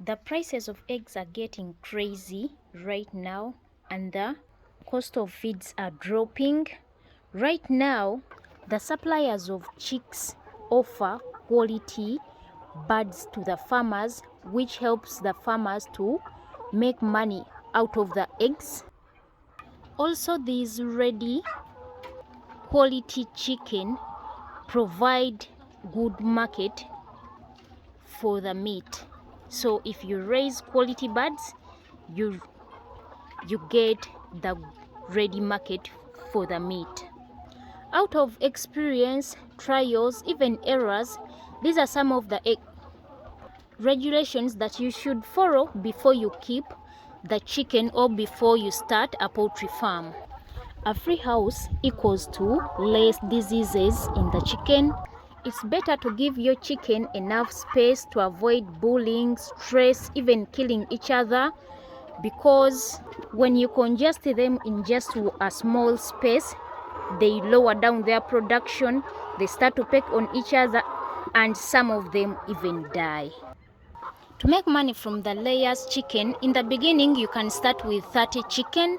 The prices of eggs are getting crazy right now, and the cost of feeds are dropping. Right now, the suppliers of chicks offer quality birds to the farmers, which helps the farmers to make money out of the eggs. Also, these ready quality chicken provide good market for the meat. So if you raise quality birds, you get the ready market for the meat. Out of experience, trials, even errors, these are some of the regulations that you should follow before you keep the chicken or before you start a poultry farm. A free house equals to less diseases in the chicken. It's better to give your chicken enough space to avoid bullying, stress, even killing each other, because when you congest them in just a small space, they lower down their production, they start to peck on each other, and some of them even die. To make money from the layers chicken, in the beginning you can start with 30 chicken.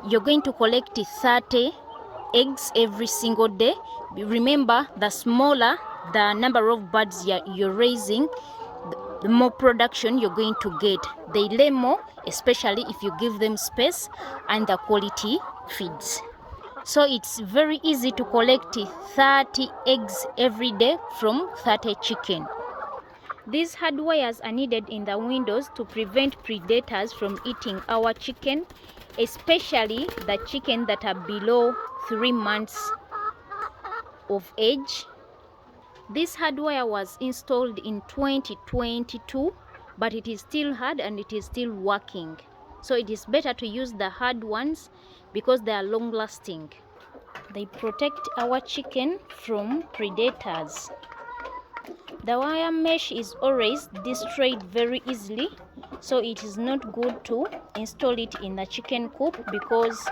You're going to collect 30 eggs every single day. Remember, the smaller the number of birds you're raising, the more production you're going to get. They lay more, especially if you give them space and the quality feeds. So it's very easy to collect 30 eggs every day from 30 chicken. These hard wires are needed in the windows to prevent predators from eating our chicken, especially the chicken that are below 3 months of age. This hardware was installed in 2022, but it is still hard and it is still working. So it is better to use the hard ones because they are long lasting. They protect our chicken from predators. The wire mesh is always destroyed very easily, so it is not good to install it in the chicken coop because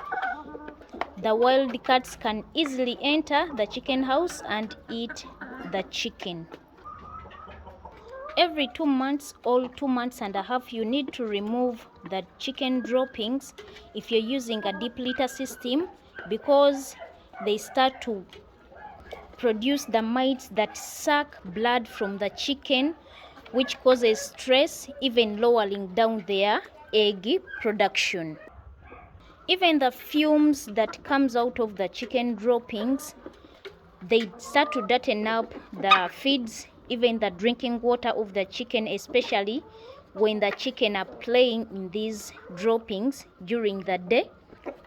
the wild cats can easily enter the chicken house and eat the chicken. Every 2 months or 2 months and a half, you need to remove the chicken droppings if you're using a deep litter system, because they start to produce the mites that suck blood from the chicken, which causes stress, even lowering down their egg production. Even the fumes that comes out of the chicken droppings, they start to dirten up the feeds, even the drinking water of the chicken, especially when the chicken are playing in these droppings during the day,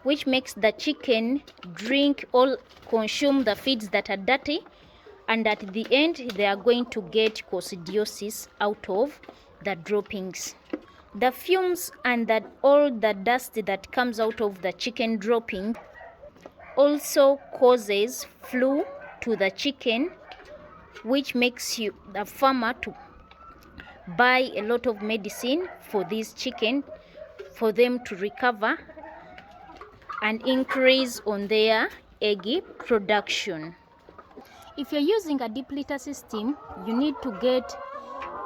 which makes the chicken drink or consume the feeds that are dirty, and at the end they are going to get coccidiosis out of the droppings. The fumes and all the dust that comes out of the chicken dropping also causes flu to the chicken, which makes the farmer to buy a lot of medicine for these chicken for them to recover and increase on their egg production. If you're using a deep litter system, you need to get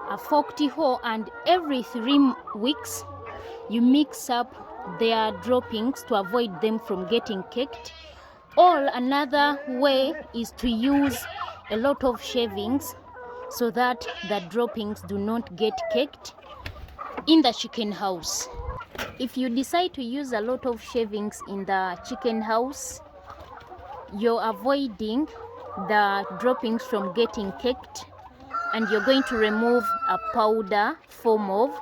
a forked hoe, and every 3 weeks you mix up their droppings to avoid them from getting caked. Or another way is to use a lot of shavings so that the droppings do not get caked in the chicken house. If you decide to use a lot of shavings in the chicken house, you're avoiding the droppings from getting caked, and you're going to remove a powder form of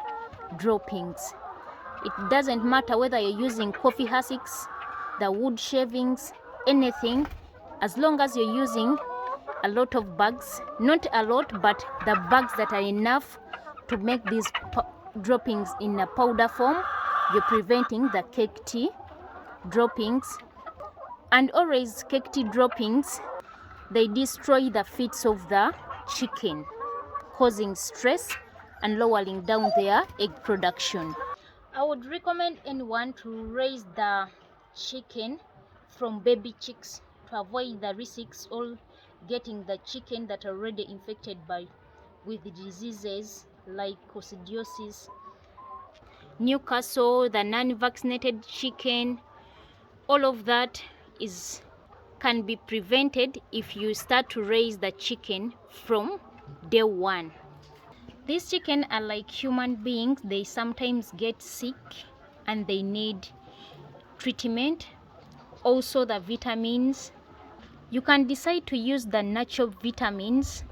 droppings. It doesn't matter whether you're using coffee hussks, the wood shavings, anything, as long as you're using a lot of bags, not a lot, but the bags that are enough to make these droppings in a powder form, you're preventing the caked droppings. And always, caked droppings, they destroy the feet of the chicken, causing stress and lowering down their egg production. I would recommend anyone to raise the chicken from baby chicks to avoid the risks or getting the chicken that are already infected with diseases like coccidiosis, Newcastle, the non-vaccinated chicken, all of that can be prevented if you start to raise the chicken from day one. These chicken are like human beings. They sometimes get sick and they need treatment. Also the vitamins. You can decide to use the natural vitamins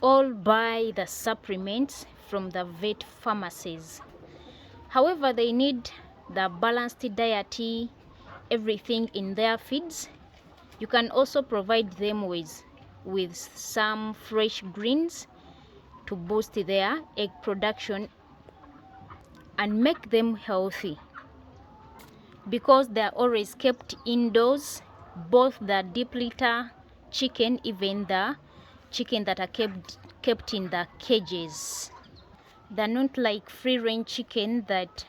or buy the supplements from the vet pharmacies. However, they need the balanced diet, everything in their feeds. You can also provide them with some fresh greens to boost their egg production and make them healthy. Because they are always kept indoors, both the deep litter chicken, even the chicken that are kept in the cages. They're not like free range chicken that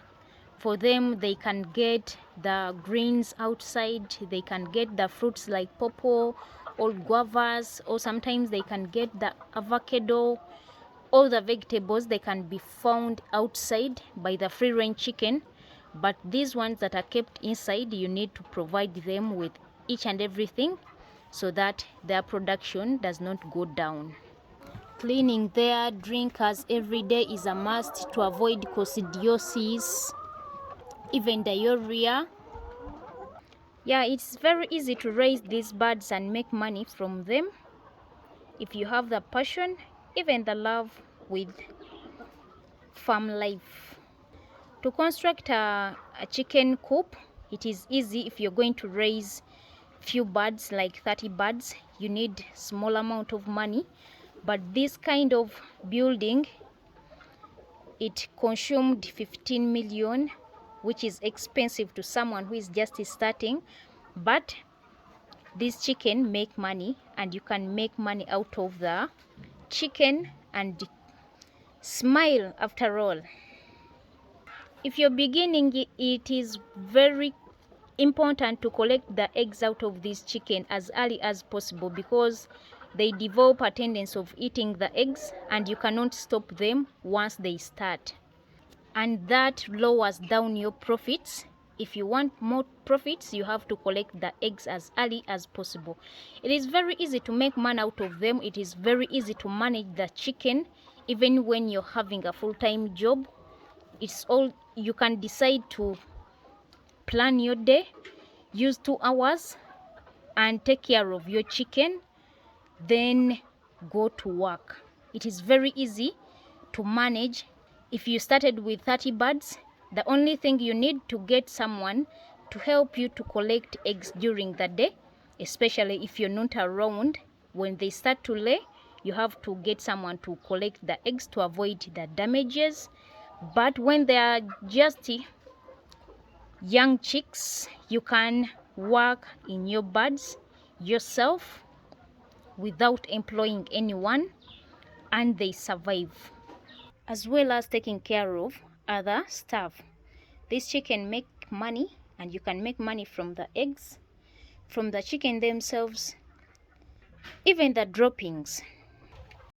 for them they can get the greens outside, they can get the fruits like pawpaw or guavas, or sometimes they can get the avocado. All the vegetables, they can be found outside by the free range chicken, but these ones that are kept inside, you need to provide them with each and everything so that their production does not go down. Cleaning their drinkers every day is a must to avoid coccidiosis, even diarrhea. Yeah, it's very easy to raise these birds and make money from them if you have the passion, even the love with farm life. To construct a chicken coop, it is easy. If you're going to raise few birds, like 30 birds, you need small amount of money. But this kind of building, it consumed 15 million, which is expensive to someone who is just starting. But this chicken make money, and you can make money out of the chicken and smile after all. If you're beginning, it is very important to collect the eggs out of this chicken as early as possible, because they develop a tendency of eating the eggs and you cannot stop them once they start, and that lowers down your profits. If you want more profits, you have to collect the eggs as early as possible. It is very easy to make money out of them. It is very easy to manage the chicken even when you're having a full-time job. It's all, you can decide to plan your day, use 2 hours and take care of your chicken, then go to work. It is very easy to manage. If you started with 30 birds, the only thing you need to get someone to help you to collect eggs during the day, especially if you're not around. When they start to lay, you have to get someone to collect the eggs to avoid the damages. But when they are just young chicks, you can work in your birds yourself without employing anyone, and they survive, as well as taking care of other stuff. This chicken make money, and you can make money from the eggs, from the chicken themselves, even the droppings.